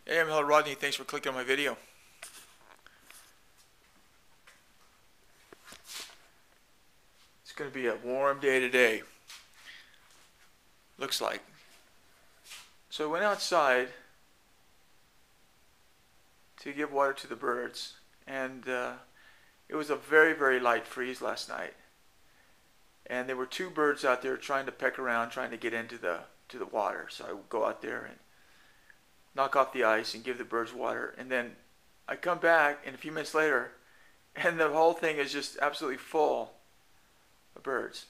Hey, I'm Rodney. Thanks for clicking on my video. It's going to be a warm day today. Looks like. So I went outside to give water to the birds, and it was a very, very light freeze last night. And there were two birds out there trying to peck around, trying to get into the water. So I would go out there and knock off the ice and give the birds water, and then I come back, and a few minutes later, and the whole thing is just absolutely full of birds.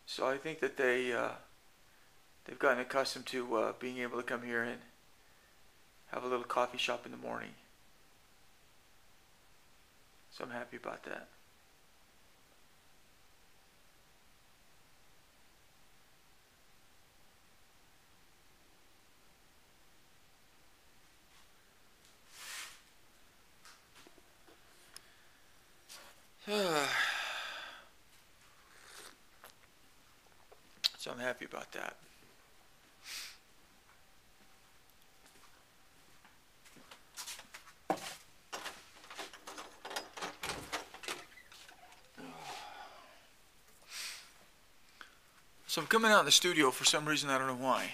So I think that they've gotten accustomed to being able to come here and have a little coffee shop in the morning. So I'm happy about that. So I'm happy about that. So I'm coming out in the studio for some reason. I don't know why.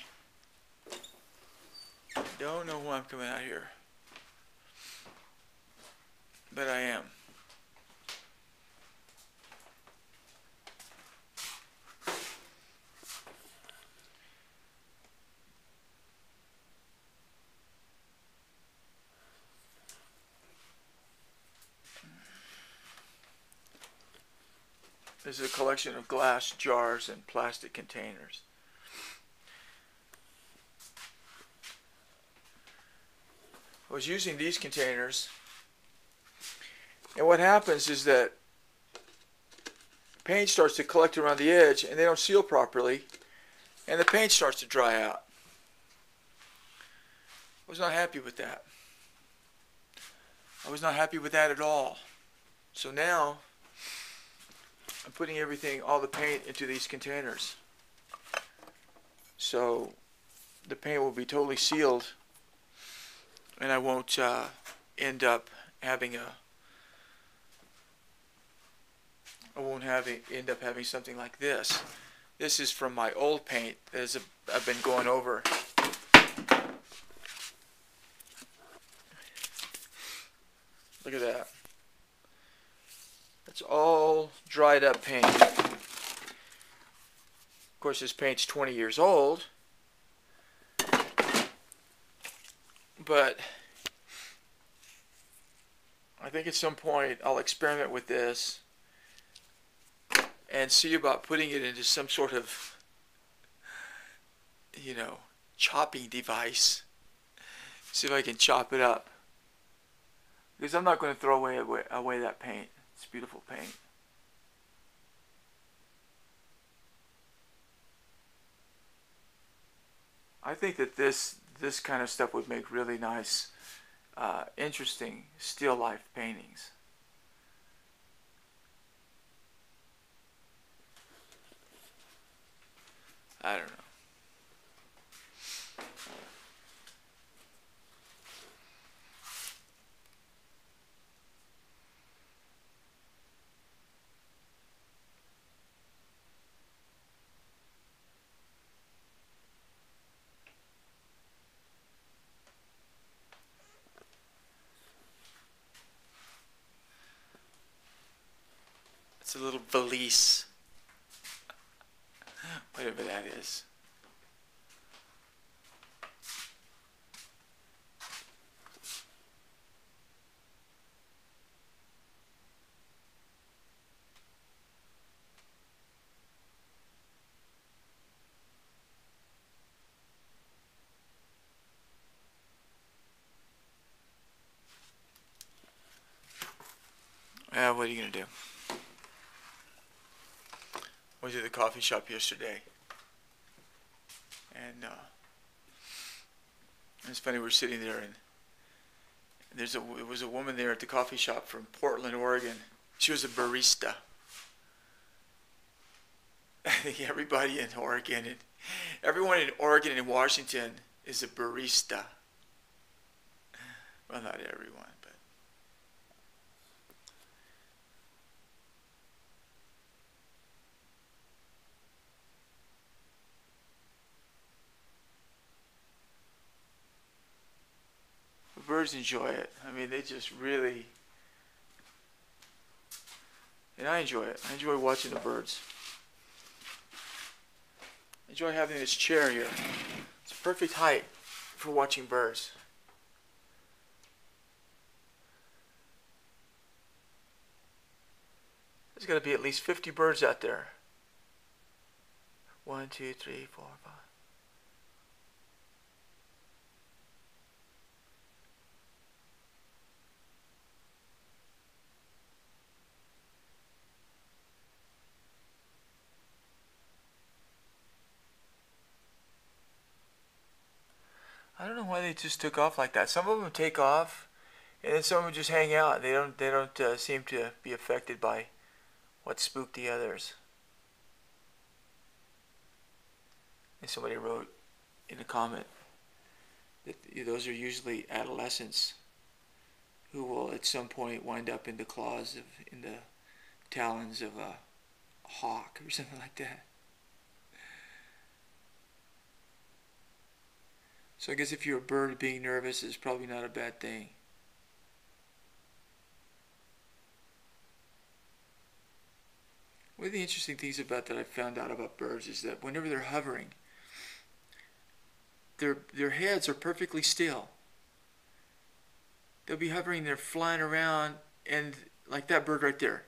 Don't know why I'm coming out here, but I am. This is a collection of glass jars and plastic containers. I was using these containers, and what happens is that paint starts to collect around the edge, and they don't seal properly, and the paint starts to dry out. I was not happy with that. I was not happy with that at all. So now I'm putting everything, all the paint, into these containers. So the paint will be totally sealed, and I won't end up having end up having something like this. This is from my old paint that I've been going over. Look at that. It's all dried up paint. Of course, this paint's 20 years old, but I think at some point I'll experiment with this and see about putting it into some sort of, chopping device. See if I can chop it up. Because I'm not going to throw away that paint. It's beautiful paint. I think that this kind of stuff would make really nice, interesting still life paintings. I don't know. It's a little valise, whatever that is. What are you going to do? Went to the coffee shop yesterday, and it's funny, we're sitting there, and there was a woman there at the coffee shop from Portland, Oregon. She was a barista. I think everybody in Oregon and everyone in Oregon and Washington is a barista. Well, not everyone, but the birds enjoy it. I mean, they just really, and I enjoy it. I enjoy watching the birds. I enjoy having this chair here. It's a perfect height for watching birds. There's got to be at least 50 birds out there. 1, 2, 3, 4, 5. I don't know why they just took off like that. Some of them take off, and then some of them just hang out. They don't seem to be affected by what spooked the others. And somebody wrote in a comment that those are usually adolescents who will at some point wind up in the claws of, in the talons of a hawk or something like that. So I guess if you're a bird, being nervous is probably not a bad thing. One of the interesting things about that I found out about birds is that whenever they're hovering, their heads are perfectly still. They'll be hovering, they're flying around, and like that bird right there.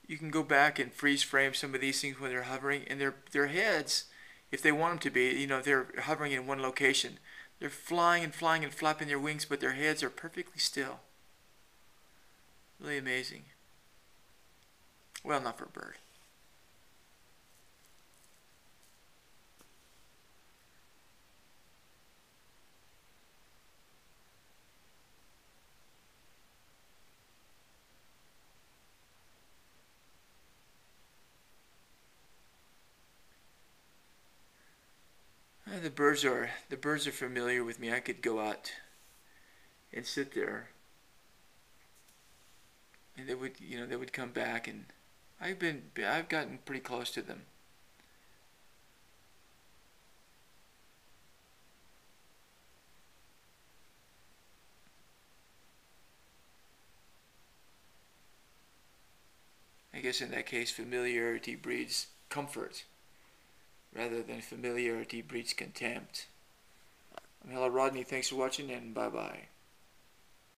You can go back and freeze frame some of these things when they're hovering, and their heads, if they want them to be, they're hovering in one location. They're flying and flying and flapping their wings, but their heads are perfectly still. Really amazing. Well, not for a bird. The birds are familiar with me. I could go out and sit there, and they would come back, and I've gotten pretty close to them. I guess in that case, familiarity breeds comfort rather than familiarity breeds contempt. I'm Hello Rodney. Thanks for watching, and bye bye.